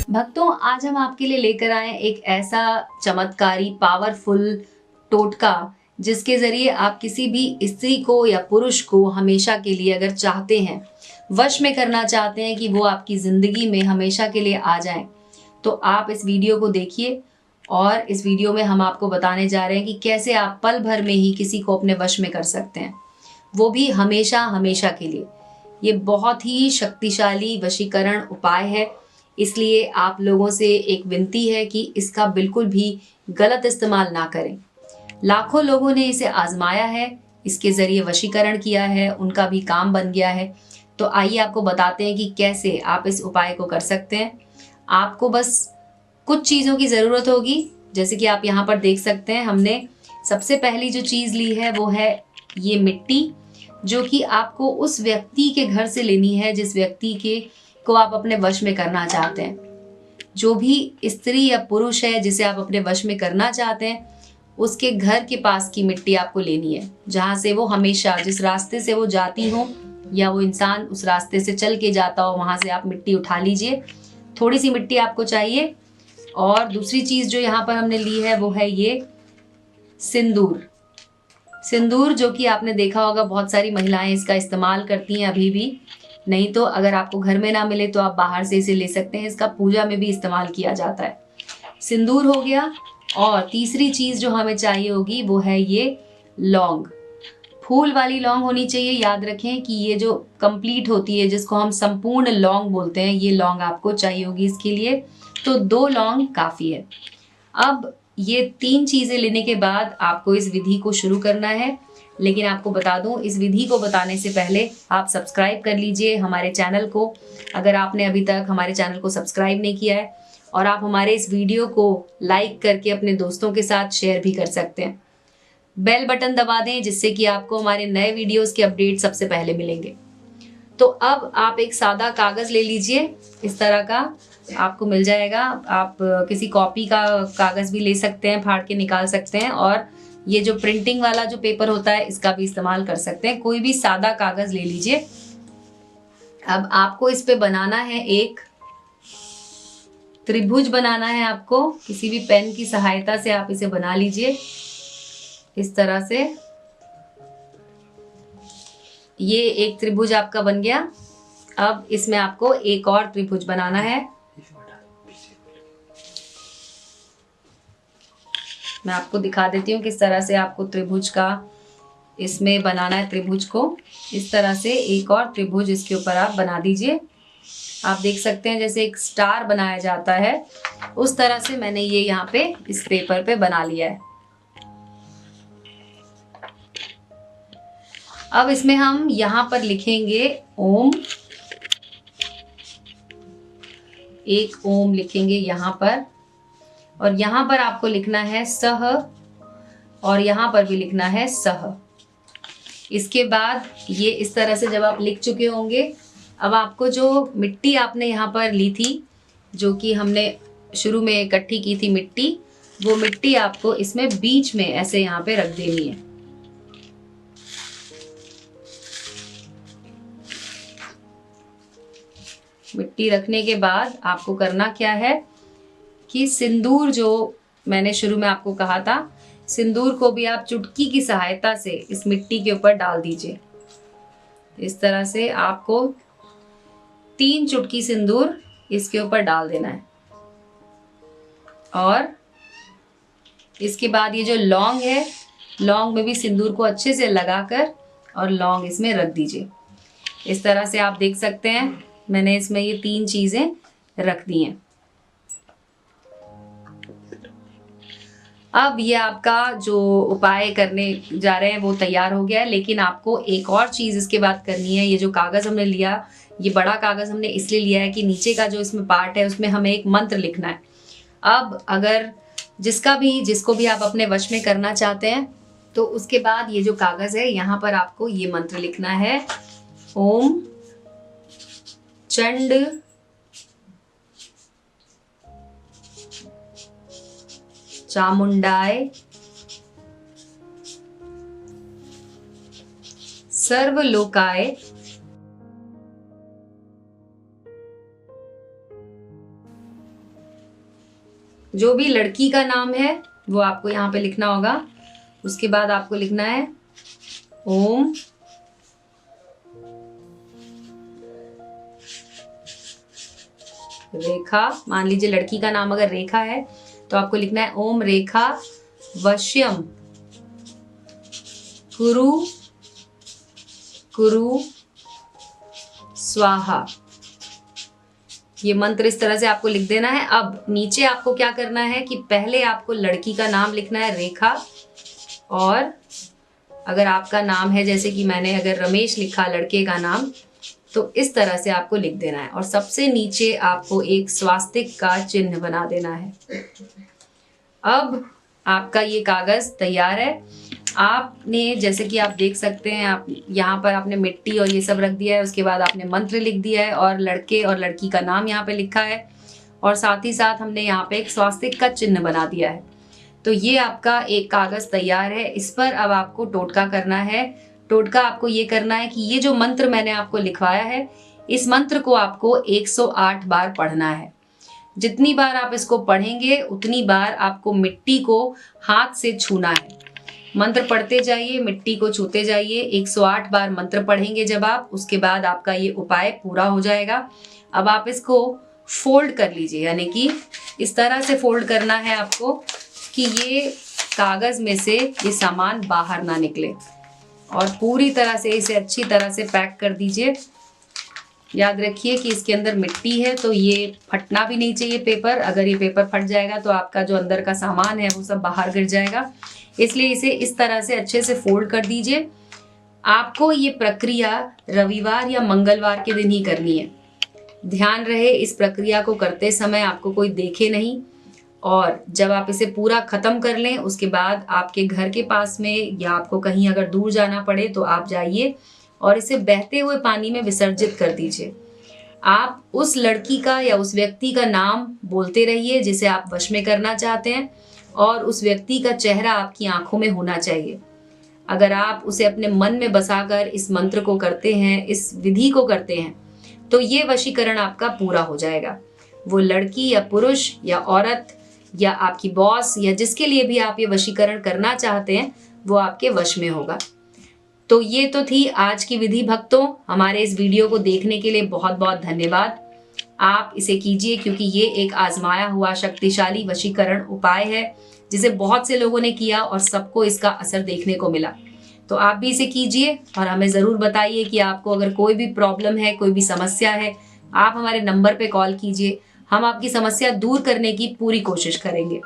भक्तों, आज हम आपके लिए लेकर आए एक ऐसा चमत्कारी पावरफुल टोटका जिसके जरिए आप किसी भी स्त्री को या पुरुष को हमेशा के लिए अगर चाहते हैं, वश में करना चाहते हैं कि वो आपकी जिंदगी में हमेशा के लिए आ जाएं, तो आप इस वीडियो को देखिए। और इस वीडियो में हम आपको बताने जा रहे हैं कि कैसे आप पल भर में ही किसी को अपने वश में कर सकते हैं, वो भी हमेशा हमेशा के लिए। ये बहुत ही शक्तिशाली वशीकरण उपाय है, इसलिए आप लोगों से एक विनती है कि इसका बिल्कुल भी गलत इस्तेमाल ना करें। लाखों लोगों ने इसे आजमाया है, इसके जरिए वशीकरण किया है, उनका भी काम बन गया है। तो आइए आपको बताते हैं कि कैसे आप इस उपाय को कर सकते हैं। आपको बस कुछ चीज़ों की ज़रूरत होगी, जैसे कि आप यहाँ पर देख सकते हैं। हमने सबसे पहली जो चीज़ ली है वो है ये मिट्टी, जो कि आपको उस व्यक्ति के घर से लेनी है जिस व्यक्ति के को आप अपने वश में करना चाहते हैं। जो भी स्त्री या पुरुष है जिसे आप अपने वश में करना चाहते हैं, उसके घर के पास की मिट्टी आपको लेनी है, जहां से वो हमेशा, जिस रास्ते से वो जाती हो या वो इंसान उस रास्ते से चल के जाता हो, वहां से आप मिट्टी उठा लीजिए। थोड़ी सी मिट्टी आपको चाहिए। और दूसरी चीज जो यहाँ पर हमने ली है वो है ये सिंदूर। सिंदूर जो कि आपने देखा होगा बहुत सारी महिलाएं इसका इस्तेमाल करती हैं अभी भी। नहीं तो अगर आपको घर में ना मिले तो आप बाहर से इसे ले सकते हैं, इसका पूजा में भी इस्तेमाल किया जाता है। सिंदूर हो गया। और तीसरी चीज जो हमें चाहिए होगी वो है ये लौंग। फूल वाली लौंग होनी चाहिए। याद रखें कि ये जो कंप्लीट होती है, जिसको हम संपूर्ण लौंग बोलते हैं, ये लौंग आपको चाहिए होगी इसके लिए। तो 2 लौंग काफी है। अब ये 3 चीजें लेने के बाद आपको इस विधि को शुरू करना है। लेकिन आपको बता दूं, इस विधि को बताने से पहले आप सब्सक्राइब कर लीजिए हमारे चैनल को, अगर आपने अभी तक हमारे चैनल को सब्सक्राइब नहीं किया है। और आप हमारे इस वीडियो को लाइक करके अपने दोस्तों के साथ शेयर भी कर सकते हैं। बेल बटन दबा दें, जिससे कि आपको हमारे नए वीडियोस के अपडेट सबसे पहले मिलेंगे। तो अब आप एक सादा कागज ले लीजिए, इस तरह का आपको मिल जाएगा। आप किसी कॉपी का कागज भी ले सकते हैं, फाड़ के निकाल सकते हैं। और ये जो प्रिंटिंग वाला जो पेपर होता है, इसका भी इस्तेमाल कर सकते हैं। कोई भी सादा कागज ले लीजिए। अब आपको इस पे बनाना है एक त्रिभुज बनाना है। आपको किसी भी पेन की सहायता से आप इसे बना लीजिए इस तरह से। ये एक त्रिभुज आपका बन गया। अब इसमें आपको एक और त्रिभुज बनाना है। मैं आपको दिखा देती हूँ किस तरह से आपको त्रिभुज का इसमें बनाना है। त्रिभुज को इस तरह से एक और त्रिभुज इसके ऊपर आप बना दीजिए। आप देख सकते हैं जैसे एक स्टार बनाया जाता है, उस तरह से मैंने ये यहाँ पे इस पेपर पे बना लिया है। अब इसमें हम यहाँ पर लिखेंगे ओम। एक ओम लिखेंगे यहाँ पर। और यहाँ पर आपको लिखना है सह, और यहाँ पर भी लिखना है सह। इसके बाद ये इस तरह से जब आप लिख चुके होंगे, अब आपको जो मिट्टी आपने यहाँ पर ली थी, जो कि हमने शुरू में इकट्ठी की थी मिट्टी, वो मिट्टी आपको इसमें बीच में ऐसे यहाँ पे रख देनी है। मिट्टी रखने के बाद आपको करना क्या है कि सिंदूर, जो मैंने शुरू में आपको कहा था, सिंदूर को भी आप चुटकी की सहायता से इस मिट्टी के ऊपर डाल दीजिए। इस तरह से आपको 3 चुटकी सिंदूर इसके ऊपर डाल देना है। और इसके बाद ये जो लौंग है, लौंग में भी सिंदूर को अच्छे से लगाकर और लौंग इसमें रख दीजिए। इस तरह से आप देख सकते हैं मैंने इसमें ये 3 चीजें रख दी हैं। अब ये आपका जो उपाय करने जा रहे हैं वो तैयार हो गया है। लेकिन आपको एक और चीज इसके बाद करनी है। ये जो कागज हमने लिया, ये बड़ा कागज हमने इसलिए लिया है कि नीचे का जो इसमें पार्ट है उसमें हमें एक मंत्र लिखना है। अब अगर जिसको भी आप अपने वश में करना चाहते हैं, तो उसके बाद ये जो कागज है, यहाँ पर आपको ये मंत्र लिखना है। ओम चंड चामुंडाय सर्वलोकाय जो भी लड़की का नाम है वो आपको यहाँ पे लिखना होगा। उसके बाद आपको लिखना है ओम रेखा। मान लीजिए लड़की का नाम अगर रेखा है तो आपको लिखना है ओम रेखा वश्यम कुरु कुरु स्वाहा। ये मंत्र इस तरह से आपको लिख देना है। अब नीचे आपको क्या करना है कि पहले आपको लड़की का नाम लिखना है रेखा, और अगर आपका नाम है जैसे कि मैंने अगर रमेश लिखा लड़के का नाम, तो इस तरह से आपको लिख देना है और सबसे नीचे आपको एक स्वास्तिक का चिन्ह बना देना है। अब आपका ये कागज तैयार है। आपने जैसे कि आप देख सकते हैं, आप यहाँ पर आपने मिट्टी और ये सब रख दिया है, उसके बाद आपने मंत्र लिख दिया है और लड़के और लड़की का नाम यहाँ पे लिखा है, और साथ ही साथ हमने यहाँ पे एक स्वास्तिक का चिन्ह बना दिया है। तो ये आपका एक कागज तैयार है। इस पर अब आपको टोटका करना है। टोटका आपको ये करना है कि ये जो मंत्र मैंने आपको लिखवाया है, इस मंत्र को आपको 108 बार पढ़ना है। जितनी बार आप इसको पढ़ेंगे उतनी बार आपको मिट्टी को हाथ से छूना है। मंत्र पढ़ते जाइए, मिट्टी को छूते जाइए। 108 बार मंत्र पढ़ेंगे जब आप, उसके बाद आपका ये उपाय पूरा हो जाएगा। अब आप इसको फोल्ड कर लीजिए, यानी कि इस तरह से फोल्ड करना है आपको कि ये कागज में से ये सामान बाहर ना निकले, और पूरी तरह से इसे अच्छी तरह से पैक कर दीजिए। याद रखिए कि इसके अंदर मिट्टी है तो ये फटना भी नहीं चाहिए पेपर। अगर ये पेपर फट जाएगा तो आपका जो अंदर का सामान है वो सब बाहर गिर जाएगा, इसलिए इसे इस तरह से अच्छे से फोल्ड कर दीजिए। आपको ये प्रक्रिया रविवार या मंगलवार के दिन ही करनी है। ध्यान रहे इस प्रक्रिया को करते समय आपको कोई देखे नहीं, और जब आप इसे पूरा खत्म कर लें उसके बाद आपके घर के पास में या आपको कहीं अगर दूर जाना पड़े तो आप जाइए और इसे बहते हुए पानी में विसर्जित कर दीजिए। आप उस लड़की का या उस व्यक्ति का नाम बोलते रहिए जिसे आप वश में करना चाहते हैं, और उस व्यक्ति का चेहरा आपकी आंखों में होना चाहिए। अगर आप उसे अपने मन में बसाकर इस मंत्र को करते हैं, इस विधि को करते हैं, तो ये वशीकरण आपका पूरा हो जाएगा। वो लड़की या पुरुष या औरत या आपकी बॉस या जिसके लिए भी आप ये वशीकरण करना चाहते हैं वो आपके वश में होगा। तो ये तो थी आज की विधि। भक्तों, हमारे इस वीडियो को देखने के लिए बहुत बहुत धन्यवाद। आप इसे कीजिए क्योंकि ये एक आजमाया हुआ शक्तिशाली वशीकरण उपाय है जिसे बहुत से लोगों ने किया और सबको इसका असर देखने को मिला। तो आप भी इसे कीजिए और हमें ज़रूर बताइए कि आपको अगर कोई भी प्रॉब्लम है, कोई भी समस्या है, आप हमारे नंबर पे कॉल कीजिए। हम आपकी समस्या दूर करने की पूरी कोशिश करेंगे।